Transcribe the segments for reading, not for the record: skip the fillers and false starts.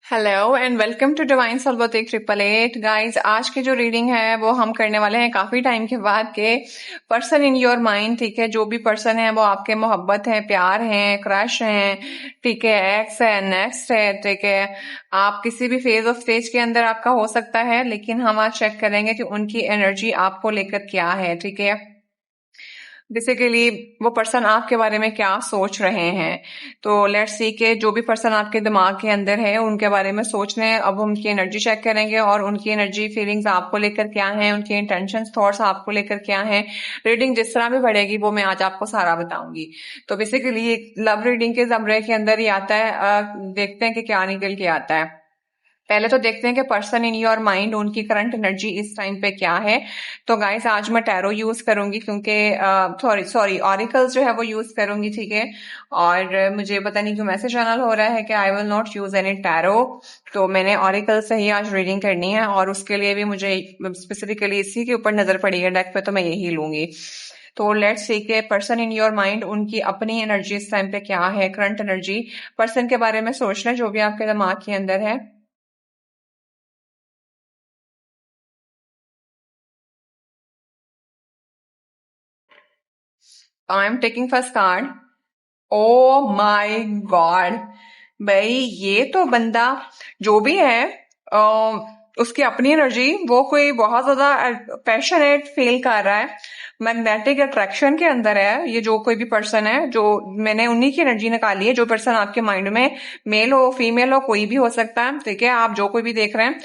Hello and welcome to divine सलबोतेक 888 guys. आज की जो रीडिंग है वो हम करने वाले हैं काफी टाइम के बाद के पर्सन इन योर माइंड। ठीक है, जो भी पर्सन है वो आपके मोहब्बत है, प्यार है, क्रश है, ठीक है, एक्स है, नेक्स्ट है, ठीक है, आप किसी भी फेज ऑफ स्टेज के अंदर आपका हो सकता है, लेकिन हम आज चेक करेंगे कि उनकी एनर्जी आपको लेकर क्या है। ठीक है, बेसिकली वो पर्सन आपके बारे में क्या सोच रहे हैं। तो लेट्स सी के जो भी पर्सन आपके दिमाग के अंदर है उनके बारे में सोच रहे हैं। अब हम उनकी एनर्जी चेक करेंगे और उनकी एनर्जी फीलिंग्स आपको लेकर क्या है, उनके इंटेंशंस थॉट्स आपको लेकर क्या है। रीडिंग जिस तरह भी बढ़ेगी वो मैं आज आपको सारा बताऊंगी। तो बेसिकली लव रीडिंग के जमरे के अंदर ही आता है। देखते हैं कि क्या निकल के आता है। पहले तो देखते हैं कि पर्सन इन योर माइंड उनकी करंट एनर्जी इस टाइम पे क्या है। तो गाइस आज मैं टैरो यूज करूंगी क्योंकि सॉरी ऑरिकल्स जो है वो यूज करूंगी। ठीक है, और मुझे पता नहीं क्यों मैसेज चैनल हो रहा है कि I will not use any tarot. तो मैंने ऑरिकल से ही आज रीडिंग करनी है और उसके लिए भी मुझे स्पेसिफिकली इसी के ऊपर नजर पड़ी है डेक पे, तो मैं यही लूंगी। तो लेट्स सी के पर्सन इन योर माइंड उनकी अपनी एनर्जी इस टाइम पे क्या है, करंट एनर्जी। पर्सन के बारे में सोचना जो भी आपके दिमाग के अंदर है। I am taking first card. Oh my God, भाई ये तो बंदा जो भी है अ, उसकी अपनी एनर्जी वो कोई बहुत ज्यादा पैशनेट फील कर रहा है, मैग्नेटिक अट्रैक्शन के अंदर है। ये जो कोई भी पर्सन है, जो मैंने उन्हीं की एनर्जी निकाली है। जो पर्सन आपके माइंड में मेल हो फीमेल हो कोई भी हो सकता है, ठीक है, आप जो कोई भी देख रहे हैं।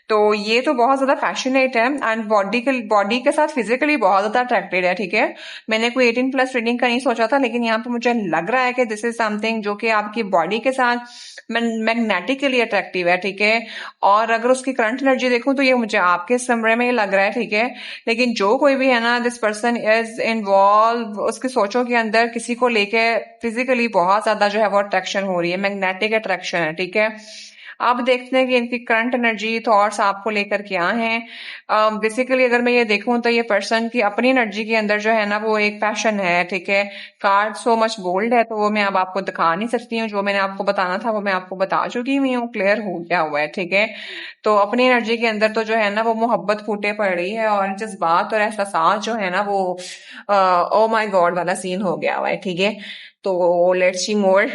तो ये तो बहुत ज्यादा पैशनेट है एंड बॉडी के साथ फिजिकली बहुत ज्यादा अट्रैक्टेड है। ठीक है, मैंने कोई 18+ रीडिंग का नहीं सोचा था, लेकिन यहाँ पे मुझे लग रहा है कि दिस इज समथिंग जो कि आपकी बॉडी के साथ मैग्नेटिकली अट्रैक्टिव है। ठीक है, और अगर उसकी करंट एनर्जी देखूं तो ये मुझे आपके समरे में ही लग रहा है। ठीक है, लेकिन जो कोई भी है ना, दिस पर्सन इज इन्वॉल्व, उसकी सोचों के अंदर किसी को लेके फिजिकली बहुत ज्यादा जो है वो अट्रैक्शन हो रही है, मैग्नेटिक अट्रैक्शन है। ठीक है, अब देखते हैं कि इनकी करंट एनर्जी थॉट्स आपको लेकर क्या हैं। बेसिकली अगर मैं ये देखूं तो ये पर्सन की अपनी एनर्जी के अंदर जो है ना वो एक पैशन है। ठीक है, कार्ड सो मच बोल्ड है तो वो मैं अब आपको दिखा नहीं सकती हूँ। जो मैंने आपको बताना था वो मैं आपको बता चुकी हुई हूँ, क्लियर हो गया हुआ है। ठीक है, तो अपनी एनर्जी के अंदर तो जो है ना वो मोहब्बत फूटे पड़ रही है और जज्बात और एहसास जो है ना वो ओ माय गॉड वाला सीन हो गया हुआ है। ठीक है, तो let's see more.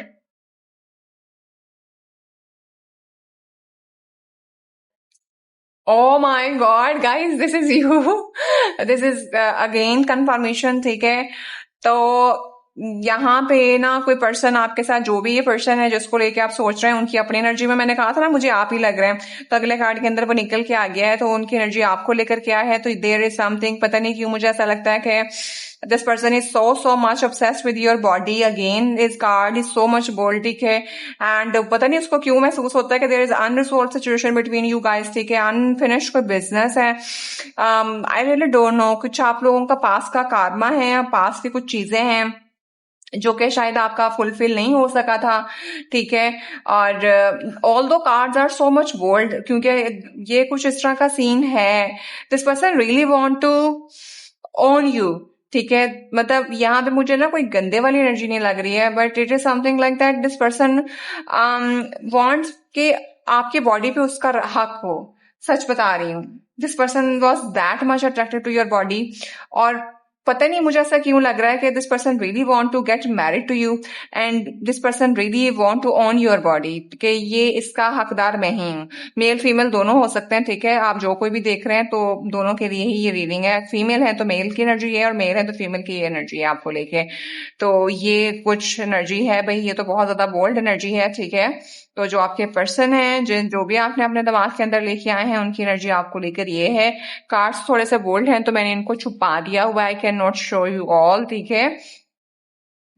Oh my God, guys, this is you. This is again confirmation। ठीक है, तो यहाँ पे ना कोई पर्सन आपके साथ, जो भी ये पर्सन है जिसको लेके आप सोच रहे हैं, उनकी अपनी एनर्जी में मैंने कहा था ना मुझे आप ही लग रहे हैं, तो अगले कार्ड के अंदर वो निकल के आ गया है। तो उनकी एनर्जी आपको लेकर क्या है, तो देयर इज समथिंग, पता नहीं क्यों मुझे ऐसा लगता है कि this person is so much obsessed with your body। Again इस card is so much bold. ठीक है, एंड पता नहीं उसको क्यों महसूस होता है कि there is unresolved situation between you guys. ठीक है, अनफिनिश्ड कोई बिजनेस है। आई रियली डोंट नो, कुछ आप लोगों का पास का कार्मा है या पास की कुछ चीजें हैं जो कि शायद आपका फुलफिल नहीं हो सका था। ठीक है, और ऑल दो cards are so much bold क्योंकि ये कुछ इस तरह का सीन है। This person really want to own you. ठीक है, मतलब यहाँ पे मुझे ना कोई गंदे वाली एनर्जी नहीं लग रही है, but it is something like that this person wants कि आपकी बॉडी पे उसका हक हो। सच बता रही हूँ, this person was that much attracted to your body. और पता नहीं मुझे ऐसा क्यों लग रहा है कि this person really want to get married to you and this person really want to own your body, कि ये इसका हकदार मैं ही हूँ। मेल फीमेल दोनों हो सकते हैं। ठीक है, आप जो कोई भी देख रहे हैं तो दोनों के लिए ही ये रीडिंग है। फीमेल है तो मेल की एनर्जी है और मेल है तो फीमेल की एनर्जी है आपको लेके। तो ये कुछ एनर्जी है भाई, ये तो बहुत ज्यादा बोल्ड एनर्जी है। ठीक है, तो जो आपके पर्सन है, जिन जो भी आपने अपने दिमाग के अंदर लेके आए हैं, उनकी एनर्जी आपको लेकर ये है। कार्ड्स थोड़े से बोल्ड हैं तो मैंने इनको छुपा दिया हुआ है, I can not show you all. ठीक है,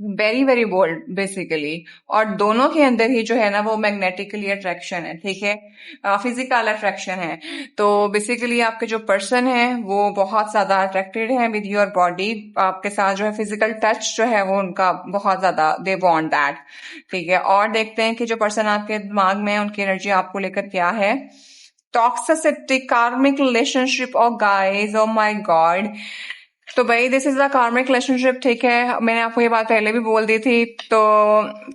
वेरी वेरी बोल्ड बेसिकली। और दोनों के अंदर ही जो है ना वो मैग्नेटिकली अट्रैक्शन है। ठीक है, फिजिकल अट्रैक्शन है। तो बेसिकली आपके जो पर्सन है वो बहुत ज्यादा अट्रैक्टेड है विद योर बॉडी। आपके साथ जो है फिजिकल टच जो है वो उनका बहुत ज्यादा, दे वांट दैट। ठीक है, और देखते हैं कि जो पर्सन आपके दिमाग में है उनकी एनर्जी आपको लेकर क्या है। टॉक्सिसिटी, कार्मिक रिलेशनशिप और गाइस, ओ माय गॉड, तो भाई दिस इज द कार्मिक रिलेशनशिप, ठीक है। मैंने आपको ये बात पहले भी बोल दी थी। तो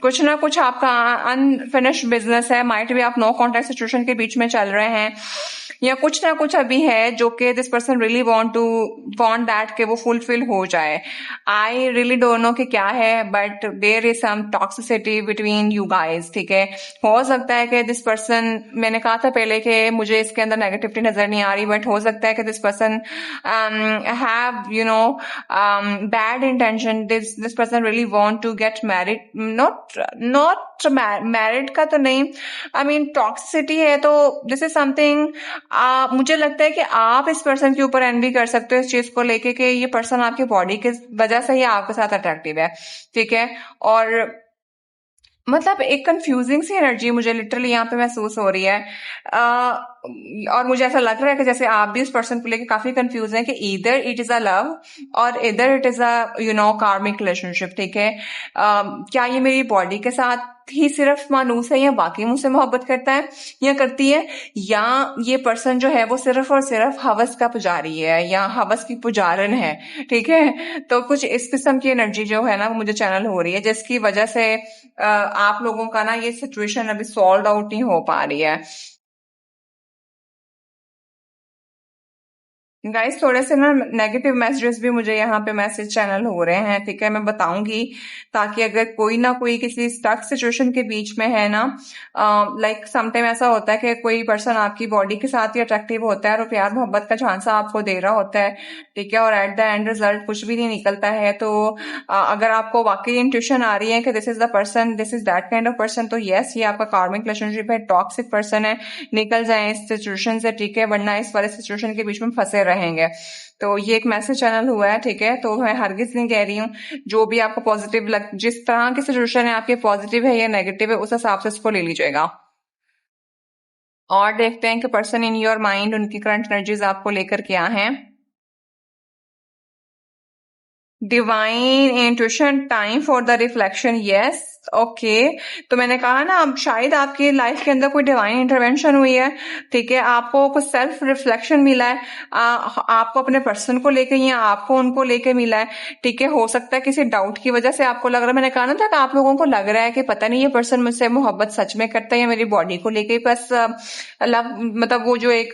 कुछ ना कुछ आपका अनफिनिश्ड बिजनेस है, माइट भी आप नो कॉन्टैक्ट सिचुएशन के बीच में चल रहे हैं, या कुछ ना कुछ अभी है जो कि this person really want that के वो फुलफिल हो जाए। आई रियली डोंट नो कि क्या है, but there is some toxicity between you guys, ठीक है। हो सकता है कि दिस पर्सन, मैंने कहा था पहले कि मुझे इसके अंदर नेगेटिविटी नजर नहीं आ रही, बट हो सकता है कि this person have bad intention. This person really want to get married, not married का तो नहीं, I mean toxicity है। तो this is something, मुझे लगता है कि आप इस पर्सन के ऊपर एनवी कर सकते हो इस चीज को लेके कि ये पर्सन आपकी बॉडी की वजह से ही आपके साथ अट्रैक्टिव है, ठीक है। और मतलब एक कंफ्यूजिंग सी एनर्जी मुझे लिटरली यहाँ पे महसूस हो रही है। और मुझे ऐसा लग रहा है कि जैसे आप भी इस पर्सन को लेके काफी कंफ्यूज हैं कि इधर इट इज अ लव और इधर इट इज अ कार्मिक रिलेशनशिप, ठीक है। क्या ये मेरी बॉडी के साथ ही सिर्फ मानूस है, या बाकी मुझसे मोहब्बत करता है या करती है, या ये पर्सन जो है वो सिर्फ और सिर्फ हवस का पुजारी है या हवस की पुजारन है, ठीक है। तो कुछ इस किस्म की एनर्जी जो है ना वो मुझे चैनल हो रही है, जिसकी वजह से आप लोगों का ना ये सिचुएशन अभी सॉल्व आउट नहीं हो पा रही है। गाइस थोड़े से ना नेगेटिव मैसेजेस भी मुझे यहाँ पे मैसेज चैनल हो रहे हैं, ठीक है। मैं बताऊंगी ताकि अगर कोई ना कोई किसी स्टक सिचुएशन के बीच में है ना, लाइक समटाइम ऐसा होता है कि कोई पर्सन आपकी बॉडी के साथ ही अट्रैक्टिव होता है और प्यार मोहब्बत का झांसा आपको दे रहा होता है, ठीक है, और एट द एंड रिजल्ट कुछ भी नहीं निकलता है। तो अगर आपको वाकई इंट्यूशन आ रही है कि this is the person, this is that kind of person, तो यस ये आपका कार्मिक रिलेशनशिप है, टॉक्सिक पर्सन है, निकल जाए इस सिचुएशन से, ठीक है, वरना इस वाले सिचुएशन के बीच में फंसे रहेंगे। तो ये एक मैसेज चैनल हुआ है, ठीक है। तो मैं हरगिज नहीं कह रही हूँ, जो भी आपको पॉजिटिव जिस तरह की सिचुएशन है आपके पॉजिटिव है या नेगेटिव है उस हिसाब से इसको ले लीजिएगा। और देखते हैं कि पर्सन इन योर माइंड उनकी करंट एनर्जीज आपको लेकर क्या है। Divine intuition, time for the reflection, yes, okay. तो मैंने कहा ना अब शायद आपकी लाइफ के अंदर कोई डिवाइन इंटरवेंशन हुई है, ठीक है, आपको कुछ सेल्फ रिफ्लेक्शन मिला है, आपको अपने पर्सन को लेके या आपको उनको लेके मिला है, ठीक है। हो सकता है किसी डाउट की वजह से आपको लग रहा है, मैंने कहा ना था कि आप लोगों को लग रहा है कि पता नहीं ये पर्सन मुझसे मोहब्बत सच में करता है या मेरी बॉडी को लेके बस लव, मतलब वो जो एक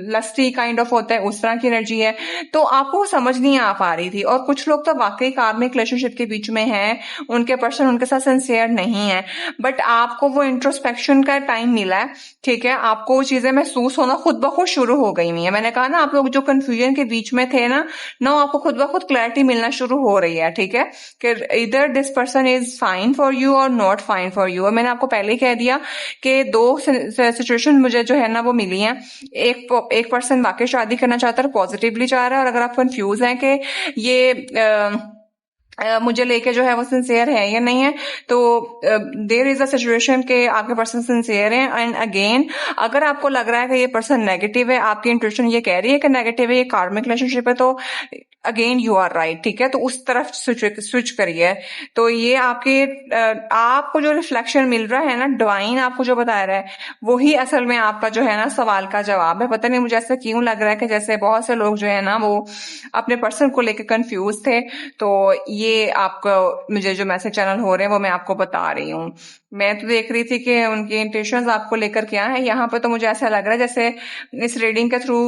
लस्टी काइंड ऑफ होता है उस तरह की एनर्जी है। तो आपको समझ नहीं आ पा रही थी। और कुछ लोग तो वाकई कार्मिक रिलेशनशिप के बीच में हैं, उनके पर्सन उनके साथ सिंसियर नहीं है, बट आपको वो इंट्रोस्पेक्शन का टाइम मिला है, ठीक है, आपको वो चीजें महसूस होना खुद ब खुद शुरू हो गई हुई है। मैंने कहा ना आप लोग जो कंफ्यूजन के बीच में थे ना, नो आपको खुद ब खुद क्लैरिटी मिलना शुरू हो रही है, ठीक है, कि इधर this person is fine for you और नॉट फाइन फॉर यू। और मैंने आपको पहले ही कह दिया कि दो सिचुएशन मुझे जो है ना वो मिली हैं। एक पर्सन वाकई शादी करना चाहता है, पॉजिटिवली चाह रहा है, और अगर आप कंफ्यूज हैं कि ये मुझे लेके जो है वो सिंसियर है या नहीं है, तो देयर इज अ सिचुएशन के आपके पर्सन सिंसियर है। एंड अगेन अगर आपको लग रहा है कि ये पर्सन नेगेटिव है, आपकी इंट्यूशन ये कह रही है कि नेगेटिव है, ये कार्मिक रिलेशनशिप है, तो अगेन यू आर राइट, ठीक है। तो उस तरफ स्विच करिए। तो ये आपके आपको जो रिफ्लेक्शन मिल रहा है ना, डिवाइन आपको जो बता रहा है वही असल में आपका जो है ना सवाल का जवाब है। पता नहीं मुझे ऐसा क्यों लग रहा है कि जैसे बहुत से लोग जो है ना वो अपने पर्सन को लेकर कंफ्यूज थे। तो ये आपको मुझे जो मैसेज चैनल हो रहे हैं वो मैं आपको बता रही हूँ। मैं तो देख रही थी कि उनकी इंटेंशंस आपको लेकर क्या है। यहाँ पे तो मुझे ऐसा लग रहा है जैसे इस रीडिंग के थ्रू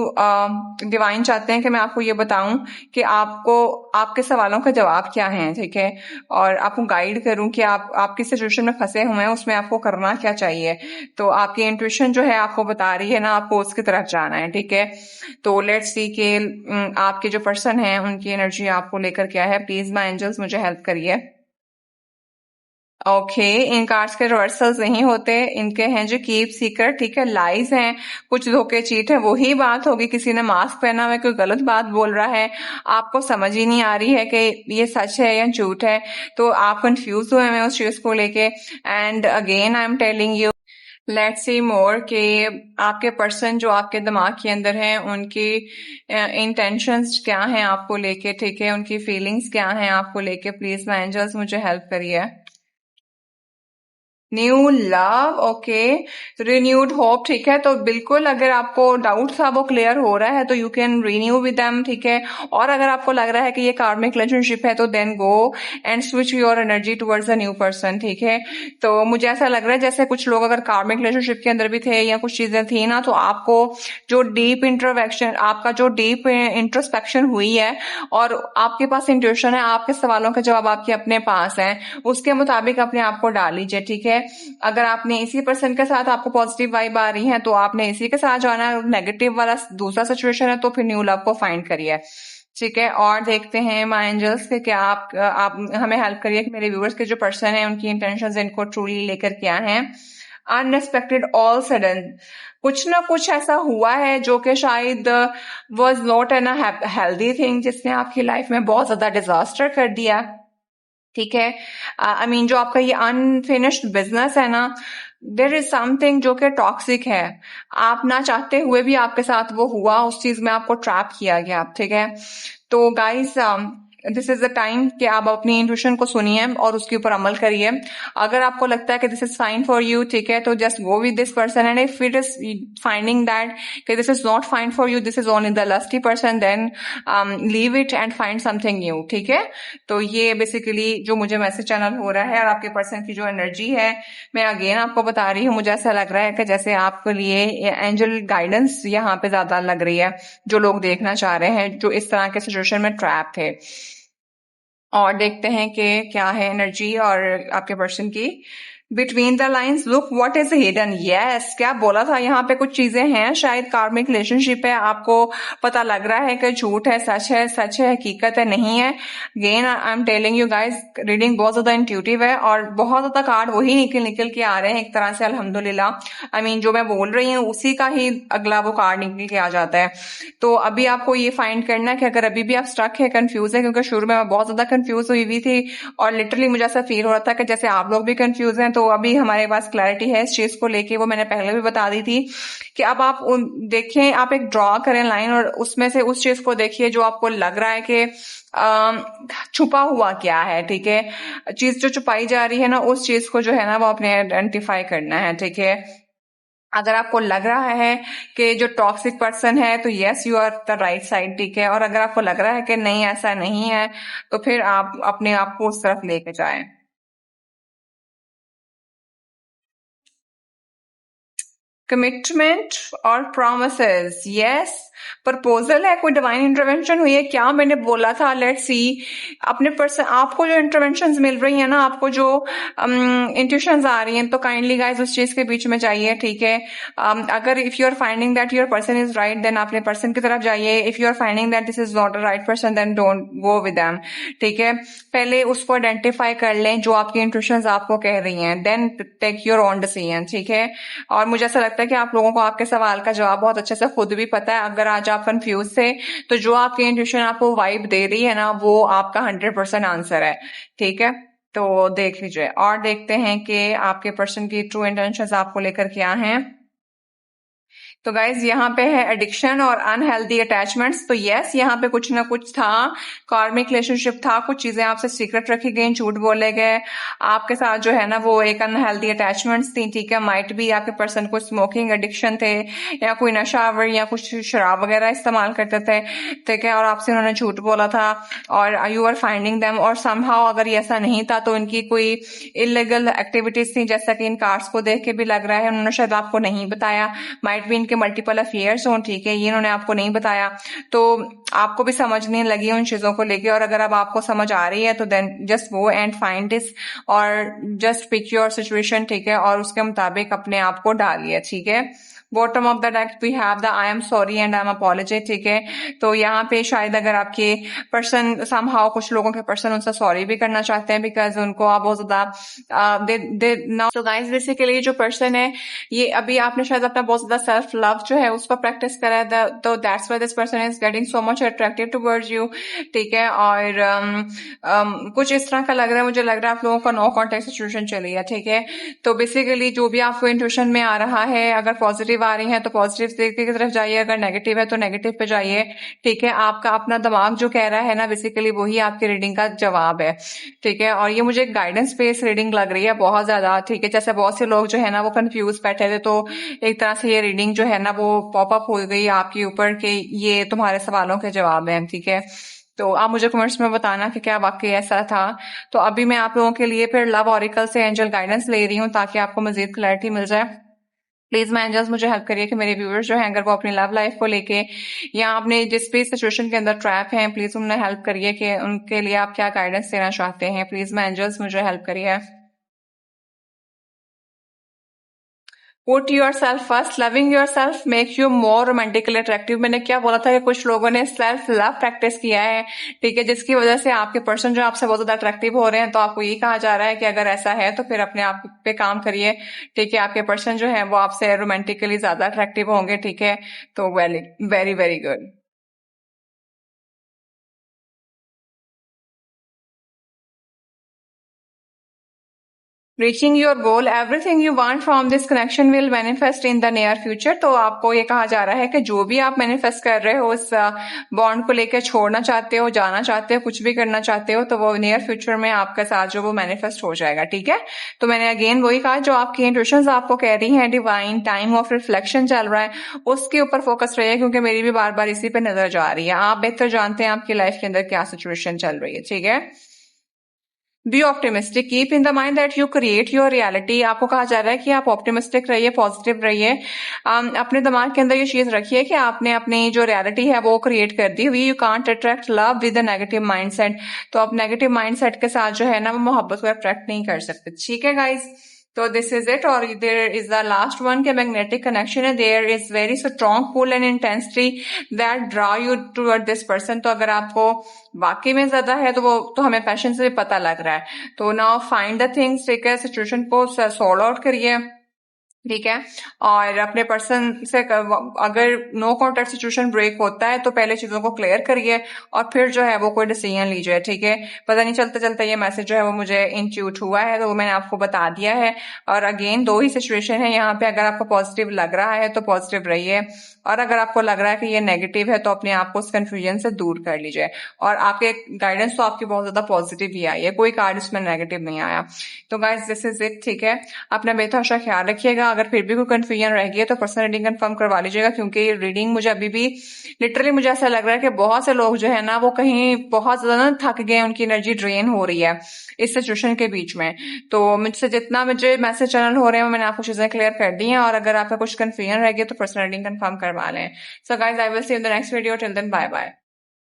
डिवाइन चाहते हैं कि मैं आपको ये बताऊं कि आपको आपके सवालों का जवाब क्या है, ठीक है, और आपको गाइड करूं कि आप किस सिचुएशन में फंसे हुए हैं, उसमें आपको करना क्या चाहिए। तो आपकी इंट्यूशन जो है आपको बता रही है ना आपको उसकी तरफ जाना है, ठीक है। तो लेट्स सी के आपके जो पर्सन है उनकी एनर्जी आपको लेकर क्या है। प्लीज माय एंजल्स मुझे हेल्प करिए। ओके, इन कार्ड्स के रिवर्सल्स नहीं होते, इनके हैं जो कीप सीक्रेट, ठीक है, लाइज हैं, कुछ धोखे चीट है, वही बात होगी किसी ने मास्क पहना हुआ है, कोई गलत बात बोल रहा है, आपको समझ ही नहीं आ रही है कि ये सच है या झूठ है, तो आप कंफ्यूज हुए हैं उस चीज को लेके। And again I am telling you, let's see more कि आपके पर्सन जो आपके दिमाग के अंदर हैं उनकी इंटेंशंस क्या हैं आपको लेके, ठीक है, उनकी फीलिंग्स क्या हैं आपको लेके। प्लीज माय एंजल्स मुझे हेल्प करिए। New love, okay, renewed hope, ठीक है। तो बिल्कुल अगर आपको डाउट था वो क्लियर हो रहा है तो you can renew with them, ठीक है। और अगर आपको लग रहा है कि ये कार्मिक रिलेशनशिप है तो then go and switch your energy towards a new person, ठीक है। तो मुझे ऐसा लग रहा है जैसे कुछ लोग अगर कार्मिक रिलेशनशिप के अंदर भी थे या कुछ चीजें थी ना, तो आपको जो डीप इंट्रोवेक्शन, आपका जो डीप इंट्रोस्पेक्शन हुई है और आपके पास इंट्यूशन है, आपके सवालों के जवाब आपके अपने पास हैं, उसके मुताबिक अपने आप को डाल लीजिए, ठीक है। अगर आपने इसी पर्सन के साथ आपको पॉजिटिव वाइब आ रही है तो आपने इसी के साथ जाना है, नेगेटिव वाला दूसरा सिचुएशन है तो फिर न्यू लव को फाइंड करिए, ठीक है। और देखते हैं माय एंजल्स के क्या आप हमें हेल्प करिए कि मेरे व्यूअर्स के जो पर्सन है उनकी इंटेंशंस इनको ट्रूली लेकर क्या है। अनएक्सपेक्टेड, ऑल सडन कुछ ना कुछ ऐसा हुआ है जो कि शायद was not an healthy thing, जिसने आपकी लाइफ में बहुत ज्यादा डिजास्टर कर दिया, ठीक है। आई मीन जो आपका ये अनफिनिश्ड बिजनेस है ना, देर इज समथिंग जो कि टॉक्सिक है, आप ना चाहते हुए भी आपके साथ वो हुआ, उस चीज में आपको ट्रैप किया गया, ठीक है। तो guys this is the time कि आप अपनी इंट्यूशन को सुनिए और उसके ऊपर अमल करिए। अगर आपको लगता है कि this is fine for you, ठीक है, तो just go with this person, and if it is finding that कि this is not fine for you, this is only the lusty person, then leave it and find something new, ठीक है। तो ये basically जो मुझे message channel हो रहा है और आपके पर्सन की जो एनर्जी है, मैं अगेन आपको बता रही हूँ, मुझे ऐसा लग रहा है कि जैसे आपके लिए एंजल गाइडेंस यहाँ पे ज्यादा लग रही है, जो लोग देखना चाह रहे हैं, जो इस तरह के सिचुएशन में ट्रैप थे। और देखते हैं कि क्या है एनर्जी और आपके पर्सन की। Between the lines look what is hidden, yes, क्या बोला था, यहाँ पे कुछ चीजें हैं, शायद कार्मिक रिलेशनशिप है, आपको पता लग रहा है कि झूठ है, सच है, हकीकत है, नहीं है। Again I am telling you guys, reading बहुत ज्यादा इंट्यूटिव है और बहुत ज्यादा कार्ड वही निकल के आ रहे हैं एक तरह से, अल्हम्दुलिल्लाह। आई मीन जो मैं बोल रही हूँ उसी का ही अगला वो कार्ड निकल के आ जाता है। तो अभी आपको ये फाइंड करना है कि अगर अभी भी आप स्टक है, कंफ्यूज है, क्योंकि शुरू में मैं बहुत ज्यादा कंफ्यूज हुई थी और लिटरली मुझे ऐसा फील हो रहा था कि जैसे आप लोग भी कंफ्यूज हैं, तो अभी हमारे पास क्लैरिटी है इस चीज को लेके, वो मैंने पहले भी बता दी थी कि अब आप देखें, आप एक ड्रॉ करें लाइन और उसमें से उस चीज को देखिए जो आपको लग रहा है कि छुपा हुआ क्या है, ठीक है। चीज जो छुपाई जा रही है ना, उस चीज को जो है ना वो अपने आइडेंटिफाई करना है, ठीक है। अगर आपको लग रहा है कि जो टॉक्सिक पर्सन है तो yes you are the right side, ठीक है। और अगर आपको लग रहा है कि नहीं ऐसा नहीं है तो फिर आप अपने आप को उस तरफ लेके जाएं। कमिटमेंट और प्रोमिसेस, यस, प्रपोजल है, कोई डिवाइन इंटरवेंशन हुई है, क्या मैंने बोला था, लेट्स सी। अपने पर्सन, आपको जो इंटरवेंशंस मिल रही है ना, आपको जो इंट्यूशंस आ रही हैं, तो काइंडली गाइस उस चीज के बीच में जाइए, ठीक है। अगर if you are finding that your person is right, then अपने पर्सन की तरफ जाइए। If you are finding that this is not a right person, then don't go with them, ठीक है। पहले उसको आइडेंटिफाई कर लें जो आपकी इंट्यूशंस आपको कह रही हैं, then take your own decision, ठीक है। और मुझे ऐसा लगता है कि आप लोगों को आपके सवाल का जवाब बहुत अच्छे से खुद भी पता है। अगर आज आप कंफ्यूज थे तो जो आपकी इंट्यूशन आपको वाइब दे रही है ना, वो आपका 100% आंसर है, ठीक है। तो देख लीजिए और देखते हैं कि आपके पर्सन की ट्रू इंटेंशंस आपको लेकर क्या हैं। तो गाइज यहाँ पे है एडिक्शन और अनहेल्दी अटैचमेंट्स, तो यस यहाँ पे कुछ ना कुछ था, कार्मिक रिलेशनशिप था, कुछ चीजें आपसे सीक्रेट रखी गई, झूठ बोले गए, आपके साथ जो है ना वो एक अनहेल्दी अटैचमेंट्स थी, ठीक है। माइट भी आपके पर्सन को स्मोकिंग एडिक्शन थे या कोई नशा या कुछ शराब वगैरह इस्तेमाल करते थे, ठीक है। और आपसे उन्होंने झूठ बोला था और यू आर फाइंडिंग देम, और समहाउ अगर ये ऐसा नहीं था तो इनकी कोई इलीगल एक्टिविटीज थी, जैसा कि इन कार्ड्स को देख के भी लग रहा है उन्होंने शायद आपको नहीं बताया, माइट भी इनके मल्टीपल अफेयर्स हों, ठीक है, ये इन्होंने आपको नहीं बताया, तो आपको भी समझ नहीं लगी उन चीजों को लेके। और अगर अब आपको समझ आ रही है तो then just go and find this और जस्ट पिक योर सिचुएशन, ठीक है, और उसके मुताबिक अपने आप को डालिए, ठीक है। Bottom of the deck we have the I am sorry and I am apology, ठीक है। तो यहाँ पे शायद अगर आपके पर्सन समहाउ, कुछ लोगों के पर्सन उनसे सॉरी भी करना चाहते हैं बिकॉज उनको आप बहुत ज्यादा दे नाउ। तो गाइस बेसिकली जो पर्सन है ये अभी आपने शायद अपना बहुत ज्यादा सेल्फ लव जो है उस पर प्रैक्टिस करा है, तो that's why this person is getting so much attractive towards you, ठीक है। और कुछ इस तरह का लग रहा है, मुझे लग रहा है आप लोगों का नो कांटेक्ट सिचुएशन चली है, ठीक है। तो बेसिकली जो भी आपको इंट्यूशन में आ रहा है, अगर पॉजिटिव आ रही है तो पॉजिटिव की तरफ जाइए, अगर नेगेटिव है तो नेगेटिव पे जाइए, ठीक है। आपका अपना दिमाग जो कह रहा है ना, बेसिकली वही आपकी रीडिंग का जवाब है, ठीक है। और ये मुझे गाइडेंस बेस्ड रीडिंग लग रही है बहुत ज्यादा, ठीक है। जैसे बहुत से लोग जो है ना वो कंफ्यूज बैठे थे, तो एक तरह से ये रीडिंग जो है ना वो पॉप अप हो गई आपके ऊपर कि ये तुम्हारे सवालों के जवाब हैं, ठीक है। तो आप मुझे कमेंट्स में बताना कि क्या वाकई ऐसा था। तो अभी मैं आप लोगों के लिए फिर लव ऑरिकल से एंजल गाइडेंस ले रही हूँ ताकि आपको मजीद क्लैरिटी मिल जाए। प्लीज मैं एंजल्स मुझे हेल्प करिए कि मेरे व्यूअर्स जो हैं अगर वो अपनी लव लाइफ को लेके या अपने जिस भी सिचुएशन के अंदर ट्रैप हैं, प्लीज उन्हें हेल्प करिए कि उनके लिए आप क्या गाइडेंस देना चाहते हैं। प्लीज मैं एंजल्स मुझे हेल्प करिए। Put your self first, loving your self make you more romantically attractive. मैंने क्या बोला था कि कुछ लोगों ने सेल्फ लव प्रैक्टिस किया है, ठीक है, जिसकी वजह से आपके पर्सन जो आपसे बहुत ज्यादा अट्रैक्टिव हो रहे हैं। तो आपको ये कहा जा रहा है कि अगर ऐसा है तो फिर अपने आप पे काम करिए, ठीक है। आपके पर्सन जो है वो आपसे रोमांटिकली ज्यादा अट्रैक्टिव होंगे, ठीक है। तो very very very good. Reaching your goal, everything you want from this connection will manifest in the near future. तो आपको ये कहा जा रहा है कि जो भी आप मैनिफेस्ट कर रहे हो, उस बॉन्ड को लेकर छोड़ना चाहते हो, जाना चाहते हो, कुछ भी करना चाहते हो, तो वो नियर फ्यूचर में आपके साथ जो वो मैनिफेस्ट हो जाएगा, ठीक है। तो मैंने अगेन वही कहा, जो आपकी इंट्यूशंस आपको कह रही हैं, डिवाइन टाइम ऑफ रिफ्लेक्शन चल रहा है, उसके ऊपर फोकस रहिए, क्योंकि मेरी भी बार बार इसी पे नजर जा रही है। आप बेहतर जानते हैं आपकी लाइफ के अंदर क्या सिचुएशन चल रही है, ठीक है। Be optimistic, keep in the mind that you create your reality. आपको कहा जा रहा है कि आप ऑप्टिमिस्टिक रहिए, पॉजिटिव रहिए। अपने दिमाग के अंदर ये चीज रखिए कि आपने अपनी जो रियलिटी है वो क्रिएट कर दी हुई। You can't attract love with a negative mindset. तो आप नेगेटिव माइंडसेट के साथ जो है ना वो मोहब्बत को अट्रैक्ट नहीं कर सकते, ठीक है गाइज। तो दिस इज इट। और there is the last one के मैग्नेटिक कनेक्शन है, there is very strong pull and intensity that draw you toward this person. तो अगर आपको वाकई में ज्यादा है तो वो तो हमें पैशन से भी पता लग रहा है। तो नाउ फाइंड द थिंग्स, ठीक है, सिचुएशन को सॉर्ट आउट करिए, ठीक है। और अपने पर्सन से अगर नो कॉन्टेक्ट सिचुएशन ब्रेक होता है तो पहले चीजों को क्लियर करिए और फिर जो है वो कोई डिसीजन लीजिए, ठीक है। पता नहीं चलते चलते ये मैसेज जो है वो मुझे इंट्यूट हुआ है, तो वो मैंने आपको बता दिया है। और अगेन दो ही सिचुएशन है यहाँ पे, अगर आपको पॉजिटिव लग रहा है तो पॉजिटिव रहिए, और अगर आपको लग रहा है कि ये नेगेटिव है तो अपने आप को उस कंफ्यूजन से दूर कर लीजिए। और आपके गाइडेंस तो आपकी बहुत ज्यादा पॉजिटिव ही आई है, कोई कार्ड इसमें नेगेटिव नहीं आया। तो गाइस दिस इज इट, ठीक है। अपना बेहतर ख्याल रखिएगा। अगर फिर भी कोई कंफ्यूजन रह गई है तो पर्सनल रीडिंग कंफर्म करवा लीजिएगा, क्योंकि ये रीडिंग मुझे अभी भी लिटरली मुझे ऐसा लग रहा है कि बहुत से लोग जो है ना वो कहीं बहुत ज्यादा ना थक गए, उनकी एनर्जी ड्रेन हो रही है इस सिचुएशन के बीच में। तो मुझसे जितना मुझे मैसेज चैनल हो रहे हैं मैंने आपको चीजें क्लियर कर दी हैं, और अगर आपका कुछ कंफ्यूजन रह गया तो पर्सनल रीडिंग कंफर्म करवा लें। So guys I will see you in the next video, till then bye bye.